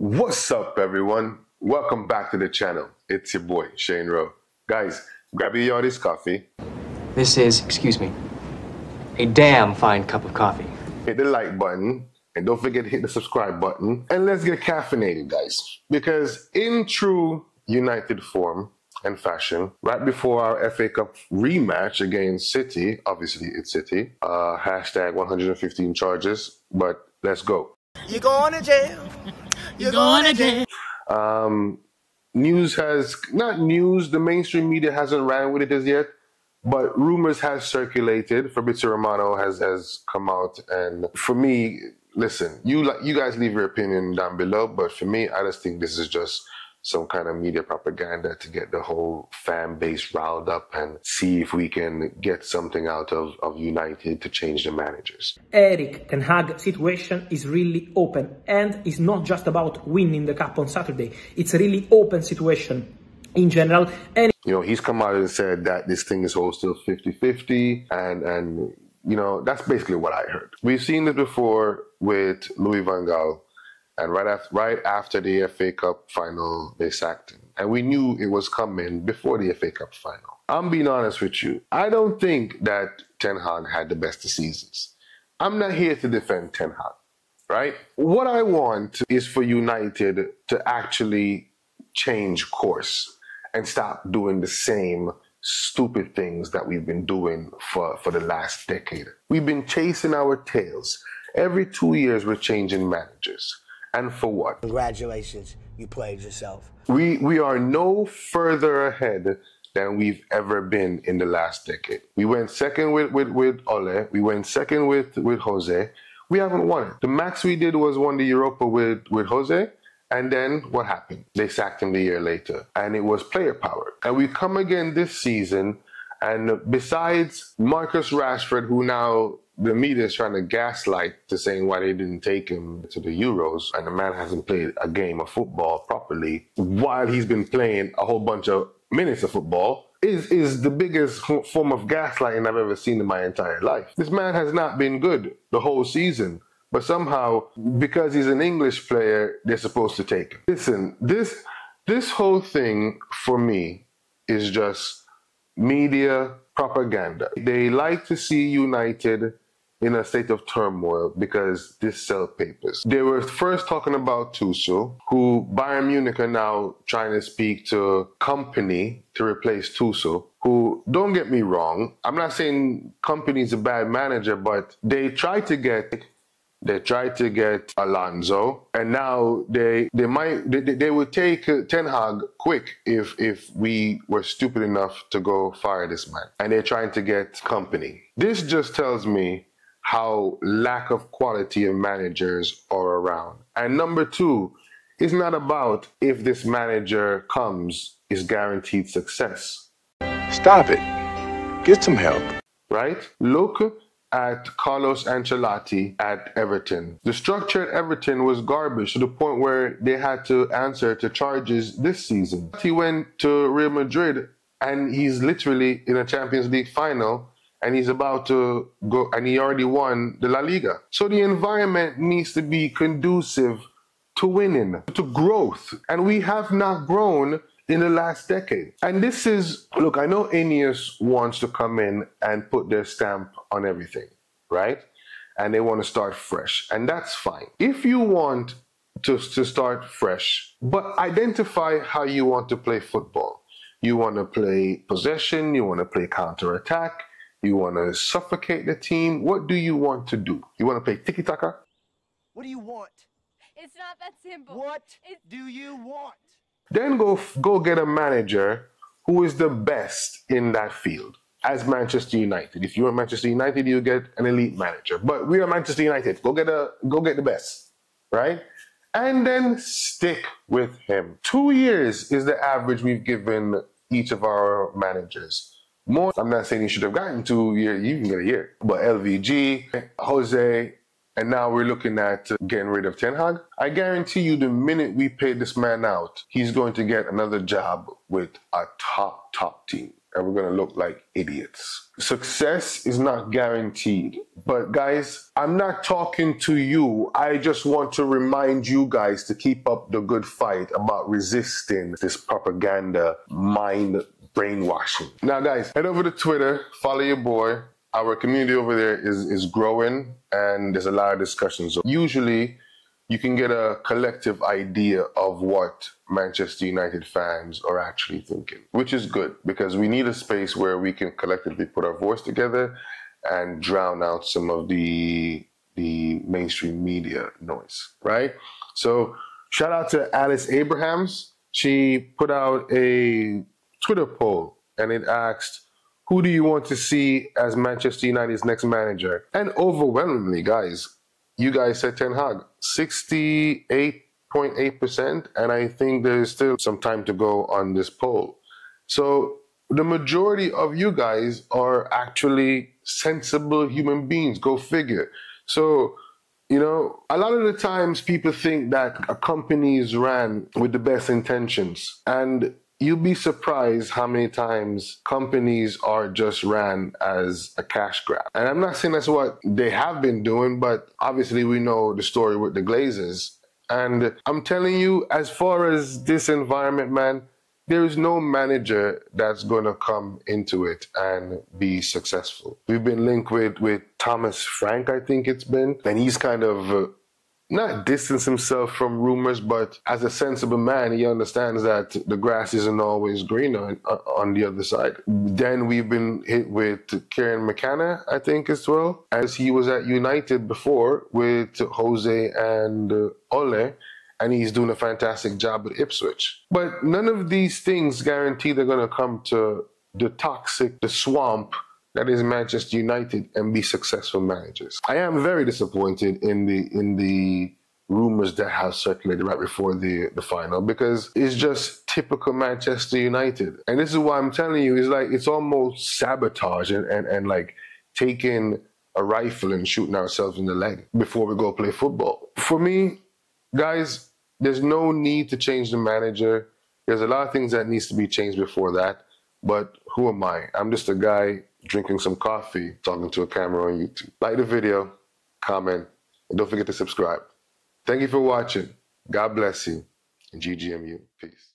What's up, everyone? Welcome back to the channel. It's your boy, Shane Rowe. Guys, grab your yardie's coffee. This is, excuse me, a damn fine cup of coffee. Hit the like button, and don't forget to hit the subscribe button. And let's get caffeinated, guys. Because in true United form and fashion, right before our FA Cup rematch against City, obviously it's City, hashtag 115 charges, but let's go. You're going to jail. You're going to jail. News has, not news, the mainstream media hasn't ran with it as yet, but rumors has circulated. Fabrizio Romano has come out, and for me, listen, you guys leave your opinion down below, but for me, I just think this is just some kind of media propaganda to get the whole fan base riled up and see if we can get something out of United to change the managers. Erik Ten Hag situation is really open, and it's not just about winning the cup on Saturday. It's a really open situation in general. And you know, he's come out and said that this thing is all still 50-50, and you know, that's basically what I heard. We've seen this before with Louis van Gaal. And right after the FA Cup final, they sacked him. And we knew it was coming before the FA Cup final. I'm being honest with you. I don't think that Ten Hag had the best of seasons. I'm not here to defend Ten Hag, right? What I want is for United to actually change course and stop doing the same stupid things that we've been doing for the last decade. We've been chasing our tails. Every 2 years, we're changing managers. And for what? Congratulations, you played yourself. We are no further ahead than we've ever been in the last decade. We went second with Ole. We went second with Jose. We haven't won it. The max we did was won the Europa with Jose. And then what happened? They sacked him the year later. And it was player power. And we come again this season. And besides Marcus Rashford, who now the media is trying to gaslight to saying why they didn't take him to the Euros, and the man hasn't played a game of football properly while he's been playing a whole bunch of minutes of football, is the biggest form of gaslighting I've ever seen in my entire life. This man has not been good the whole season, but somehow, because he's an English player, they're supposed to take him. Listen, this whole thing for me is just media propaganda. They like to see United in a state of turmoil because this sell papers. They were first talking about Tuchel, who Bayern Munich are now trying to speak to Kompany to replace Tuchel, who, don't get me wrong, I'm not saying Kompany's a bad manager, but they tried to get Alonso, and now they would take Ten Hag quick if we were stupid enough to go fire this man. And they're trying to get Kompany. This just tells me how lack of quality of managers are around. And number two, it's not about if this manager comes is guaranteed success. Stop it. Get some help. Right? Look at Carlos Ancelotti at Everton. The structure at Everton was garbage to the point where they had to answer to charges this season. He went to Real Madrid and he's literally in a Champions League final, and he's about to go, and he already won the La Liga. So the environment needs to be conducive to winning, to growth. And we have not grown in the last decade. And this is, look, I know INEOS wants to come in and put their stamp on everything, right? And they want to start fresh, and that's fine. If you want to start fresh, but identify how you want to play football. You want to play possession, you want to play counter-attack, you want to suffocate the team. What do you want to do? You want to play tiki-taka? What do you want? It's not that simple. What do you want? Then go get a manager who is the best in that field. As Manchester United. If you are Manchester United, you get an elite manager. But we are Manchester United. Go get the best, right? And then stick with him. 2 years is the average we've given each of our managers. More, I'm not saying you should have gotten 2 years, you can get a year. But LVG, Jose, and now we're looking at getting rid of Ten Hag. I guarantee you the minute we pay this man out, he's going to get another job with a top team. and we're going to look like idiots. Success is not guaranteed. But guys, I'm not talking to you. I just want to remind you guys to keep up the good fight about resisting this propaganda, mind brainwashing. Now guys, head over to Twitter, follow your boy. Our community over there is growing, and there's a lot of discussions. Usually, you can get a collective idea of what Manchester United fans are actually thinking, which is good because we need a space where we can collectively put our voice together and drown out some of the mainstream media noise, right? So shout out to Alice Abrahams. She put out a Twitter poll and it asked, who do you want to see as Manchester United's next manager? And overwhelmingly, guys, you guys said Ten Hag, 68.8%, and I think there's still some time to go on this poll. So the majority of you guys are actually sensible human beings, go figure. So, you know, a lot of the times people think that a company is ran with the best intentions, and you'll be surprised how many times companies are just ran as a cash grab. And I'm not saying that's what they have been doing, but obviously we know the story with the Glazers. And I'm telling you, as far as this environment, man, there is no manager that's going to come into it and be successful. We've been linked with Thomas Frank, I think it's been, and he's kind of not distance himself from rumors, but as a sensible man, he understands that the grass isn't always greener on the other side. Then we've been hit with Kieran McKenna, I think as well, as he was at United before with Jose and Ole, and he's doing a fantastic job at Ipswich. But none of these things guarantee they're going to come to the toxic, the swamp that is Manchester United and be successful managers. I am very disappointed in the rumors that have circulated right before the final, because it's just typical Manchester United. And this is why I'm telling you, it's like it's almost sabotage and like taking a rifle and shooting ourselves in the leg before we go play football. For me, guys, there's no need to change the manager. There's a lot of things that needs to be changed before that. But who am I? I'm just a guy drinking some coffee, talking to a camera on YouTube. Like the video, comment, and don't forget to subscribe. Thank you for watching. God bless you, and GGMU. Peace.